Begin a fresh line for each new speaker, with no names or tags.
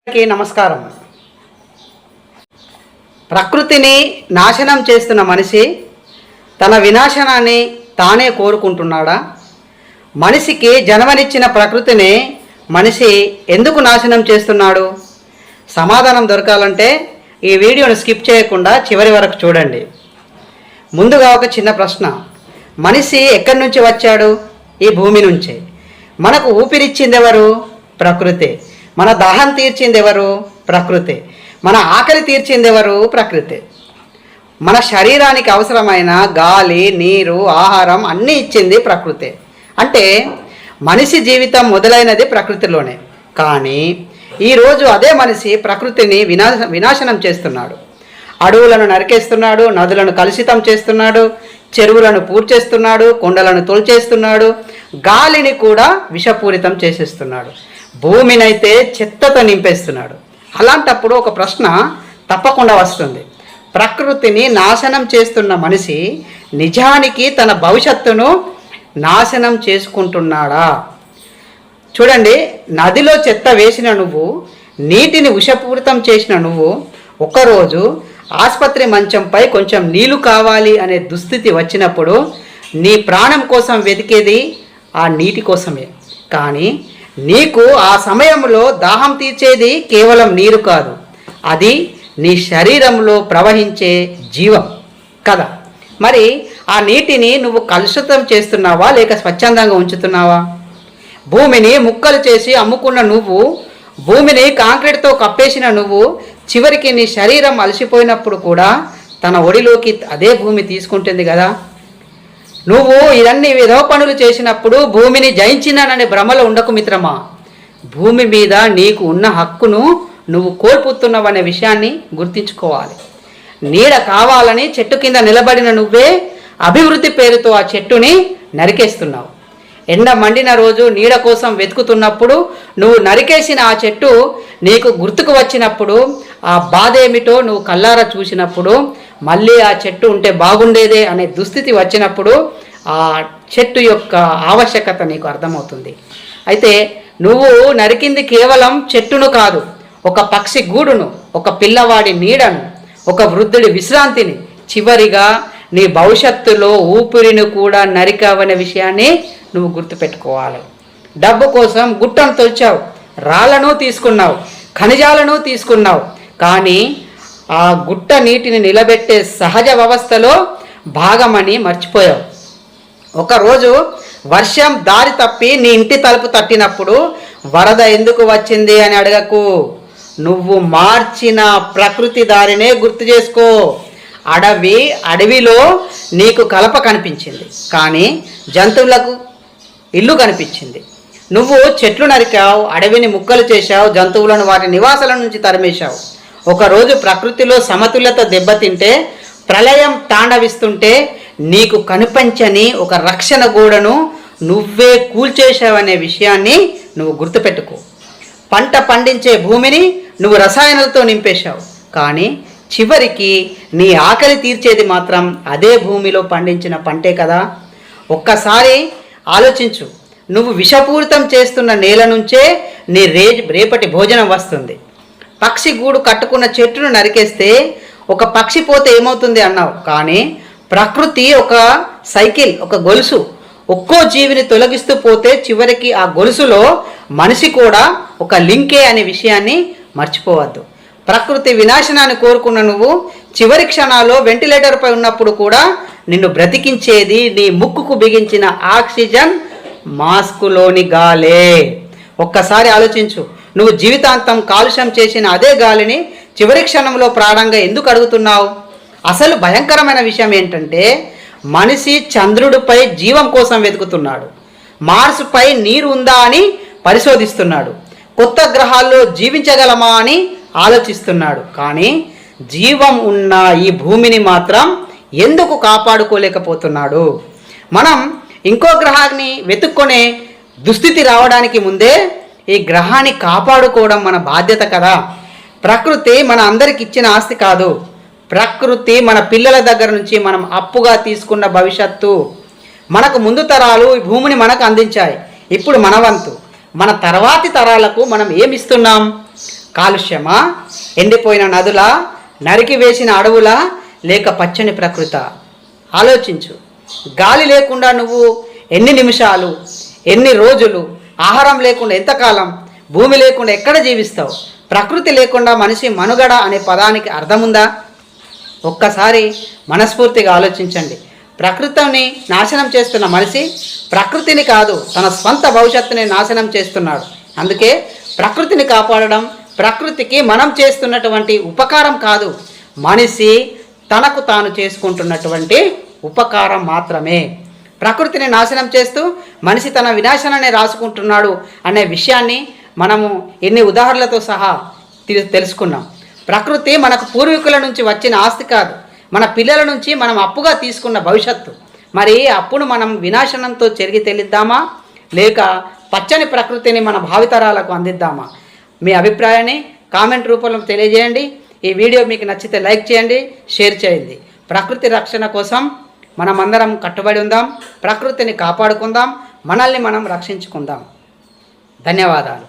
నమస్కారం. ప్రకృతిని నాశనం చేస్తున్న మనిషి తన వినాశనాన్ని తానే కోరుకుంటున్నాడా? మనిషికి జన్మనిచ్చిన ప్రకృతిని మనిషి ఎందుకు నాశనం చేస్తున్నాడు? సమాధానం దొరకాలంటే ఈ వీడియోను స్కిప్ చేయకుండా చివరి వరకు చూడండి. ముందుగా ఒక చిన్న ప్రశ్న. మనిషి ఎక్కడి నుంచి వచ్చాడు? ఈ భూమి నుంచే. మనకు ఊపిరిచ్చింది ఎవరు? ప్రకృతి. మన దాహం తీర్చింది ఎవరు? ప్రకృతి. మన ఆకలి తీర్చింది ఎవరు? ప్రకృతి. మన శరీరానికి అవసరమైన గాలి, నీరు, ఆహారం అన్నీ ఇచ్చింది ప్రకృతి. అంటే మనిషి జీవితం మొదలైనది ప్రకృతిలోనే. కానీ ఈరోజు అదే మనిషి ప్రకృతిని వినాశనం చేస్తున్నాడు. అడవులను నరికేస్తున్నాడు, నదులను కలుషితం చేస్తున్నాడు, చెరువులను పూడ్చేస్తున్నాడు, కొండలను తొలిచేస్తున్నాడు, గాలిని కూడా విషపూరితం చేసేస్తున్నాడు, భూమినైతే చెత్తతో నింపేస్తున్నాడు. అలాంటప్పుడు ఒక ప్రశ్న తప్పకుండా వస్తుంది. ప్రకృతిని నాశనం చేస్తున్న మనిషి నిజానికి తన భవిష్యత్తును నాశనం చేసుకుంటున్నాడా? చూడండి, నదిలో చెత్త వేసిన నువ్వు, నీటిని విషపూరితం చేసిన నువ్వు, ఒకరోజు ఆసుపత్రి మంచంపై కొంచెం నీళ్లు కావాలి అనే దుస్థితి వచ్చినప్పుడు నీ ప్రాణం కోసం వెతికేది ఆ నీటి కోసమే. కానీ నీకు ఆ సమయంలో దాహం తీర్చేది కేవలం నీరు కాదు, అది నీ శరీరంలో ప్రవహించే జీవం కదా. మరి ఆ నీటిని నువ్వు కలుషితం చేస్తున్నావా లేక స్వచ్ఛందంగా ఉంచుతున్నావా? భూమిని ముక్కలు చేసి అమ్ముకున్న నువ్వు, భూమిని కాంక్రీట్తో కప్పేసిన నువ్వు, చివరికి నీ శరీరం అలసిపోయినప్పుడు కూడా తన ఒడిలోకి అదే భూమి తీసుకుంటుంది కదా. నువ్వు ఇవన్నీ విధవ పనులు చేసినప్పుడు భూమిని జయించినాననే భ్రమలో ఉండకు మిత్రమా. భూమి మీద నీకు ఉన్న హక్కును నువ్వు కోల్పోతున్నావనే విషయాన్ని గుర్తించుకోవాలి. నీడ కావాలని చెట్టు కింద నిలబడిన నువ్వే అభివృద్ధి పేరుతో ఆ చెట్టుని నరికేస్తున్నావు. ఎండ మండిన రోజు నీడ కోసం వెతుకుతున్నప్పుడు నువ్వు నరికేసిన ఆ చెట్టు నీకు గుర్తుకు వచ్చినప్పుడు, ఆ బాధ ఏమిటో నువ్వు కల్లారా చూసినప్పుడు, మళ్ళీ ఆ చెట్టు ఉంటే బాగుండేదే అనే దుస్థితి వచ్చినప్పుడు ఆ చెట్టు యొక్క ఆవశ్యకత నీకు అర్థమవుతుంది. అయితే నువ్వు నరికింది కేవలం చెట్టును కాదు, ఒక పక్షి గూడును, ఒక పిల్లవాడి నీడను, ఒక వృద్ధుడి విశ్రాంతిని, చివరిగా నీ భవిష్యత్తులో ఊపిరిని కూడా నరికావనే విషయాన్ని నువ్వు గుర్తుపెట్టుకోవాలి. డబ్బు కోసం గుట్టను తొలిచావు, రాళ్లను తీసుకున్నావు, ఖనిజాలను తీసుకున్నావు, కానీ ఆ గుట్ట నీటిని నిలబెట్టే సహజ వ్యవస్థలో భాగమని మర్చిపోయావు. ఒకరోజు వర్షం దారి తప్పి నీ ఇంటి తలుపు తట్టినప్పుడు వరద ఎందుకు వచ్చింది అని అడగకు. నువ్వు మార్చిన ప్రకృతి దారినే గుర్తు చేసుకో. అడవిలో నీకు కలప కనిపించింది, కానీ జంతువులకు ఇల్లు కనిపించింది. నువ్వు చెట్లు నరికావు, అడవిని ముక్కలు చేశావు, జంతువులను వాటి నివాసాల నుంచి తరిమేశావు. ఒకరోజు ప్రకృతిలో సమతుల్యత దెబ్బతింటే, ప్రళయం తాండవిస్తుంటే నీకు కనిపించని ఒక రక్షణ గోడను నువ్వే కూల్చేశావనే విషయాన్ని నువ్వు గుర్తుపెట్టుకో. పంట పండించే భూమిని నువ్వు రసాయనాలతో నింపేశావు, కానీ చివరికి నీ ఆకలి తీర్చేది మాత్రం అదే భూమిలో పండించిన పంటే కదా. ఒక్కసారి ఆలోచించు. నువ్వు విషపూరితం చేస్తున్న నేల నుంచే నీ రేపటి భోజనం వస్తుంది. పక్షి గూడు కట్టుకున్న చెట్టును నరికేస్తే ఒక పక్షి పోతే ఏమవుతుంది అన్నావు, కానీ ప్రకృతి ఒక సైకిల్, ఒక గొలుసు. ఒక్కో జీవిని తొలగిస్తూ పోతే చివరికి ఆ గొలుసులో మనిషి కూడా ఒక లింకే అనే విషయాన్ని మర్చిపోవద్దు. ప్రకృతి వినాశనాన్ని కోరుకున్న నువ్వు చివరి క్షణాల్లో వెంటిలేటర్పై ఉన్నప్పుడు కూడా నిన్ను బ్రతికించేది నీ ముక్కుకు బిగించిన ఆక్సిజన్ మాస్కులోని గాలే. ఒక్కసారి ఆలోచించు. నువ్వు జీవితాంతం కాలుష్యం చేసిన అదే గాలిని చివరి క్షణంలో ప్రాణంగా ఎందుకు అడుగుతున్నావు? అసలు భయంకరమైన విషయం ఏంటంటే, మనిషి చంద్రుడిపై జీవం కోసం వెతుకుతున్నాడు, మార్స్పై నీరు ఉందా అని పరిశోధిస్తున్నాడు, కొత్త గ్రహాల్లో జీవించగలమా అని ఆలోచిస్తున్నాడు. కానీ జీవం ఉన్న ఈ భూమిని మాత్రం ఎందుకు కాపాడుకోలేకపోతున్నాడు? మనం ఇంకో గ్రహాన్ని వెతుక్కునే దుస్థితి రావడానికి ముందే ఈ గ్రహాన్ని కాపాడుకోవడం మన బాధ్యత కదా. ప్రకృతి మన అందరికి ఇచ్చిన ఆస్తి కాదు. ప్రకృతి మన పిల్లల దగ్గర నుంచి మనం అప్పుగా తీసుకున్న భవిష్యత్తు. మనకు ముందు తరాలు ఈ భూమిని మనకు అందించాయి. ఇప్పుడు మన వంతు. మన తర్వాతి తరాలకు మనం ఏమిస్తున్నాం? కాలుష్యమా? ఎండిపోయిన నదులా? నరికి వేసిన అడవులా? లేక పచ్చని ప్రకృత? ఆలోచించు. గాలి లేకుండా నువ్వు ఎన్ని నిమిషాలు, ఎన్ని రోజులు, ఆహారం లేకుండా ఎంతకాలం, భూమి లేకుండా ఎక్కడ జీవిస్తావు? ప్రకృతి లేకుండా మనిషి మనుగడ అనే పదానికి అర్థముందా? ఒక్కసారి మనస్ఫూర్తిగా ఆలోచించండి. ప్రకృతిని నాశనం చేస్తున్న మనిషి ప్రకృతిని కాదు, తన స్వంత భవిష్యత్తుని నాశనం చేస్తున్నాడు. అందుకే ప్రకృతిని కాపాడడం ప్రకృతికి మనం చేస్తున్నటువంటి ఉపకారం కాదు, మనిషి తనకు తాను చేసుకుంటున్నటువంటి ఉపకారం మాత్రమే. ప్రకృతిని నాశనం చేస్తూ మనిషి తన వినాశనాన్ని రాసుకుంటున్నాడు అనే విషయాన్ని మనము ఎన్ని ఉదాహరణలతో సహా తెలుసుకున్నాం. ప్రకృతి మనకు పూర్వీకుల నుంచి వచ్చిన ఆస్తి కాదు, మన పిల్లల నుంచి మనం అప్పుగా తీసుకున్న భవిష్యత్తు. మరి అప్పును మనం వినాశనంతో చెరిగి తెలిద్దామా, లేక పచ్చని ప్రకృతిని మన భావితరాలకు అందిద్దామా? మీ అభిప్రాయాన్ని కామెంట్ రూపంలో తెలియజేయండి. ఈ వీడియో మీకు నచ్చితే లైక్ చేయండి, షేర్ చేయండి. ప్రకృతి రక్షణ కోసం మనమందరం కట్టుబడి ఉందాం, ప్రకృతిని కాపాడుకుందాం, మనల్ని మనం రక్షించుకుందాం. ధన్యవాదాలు.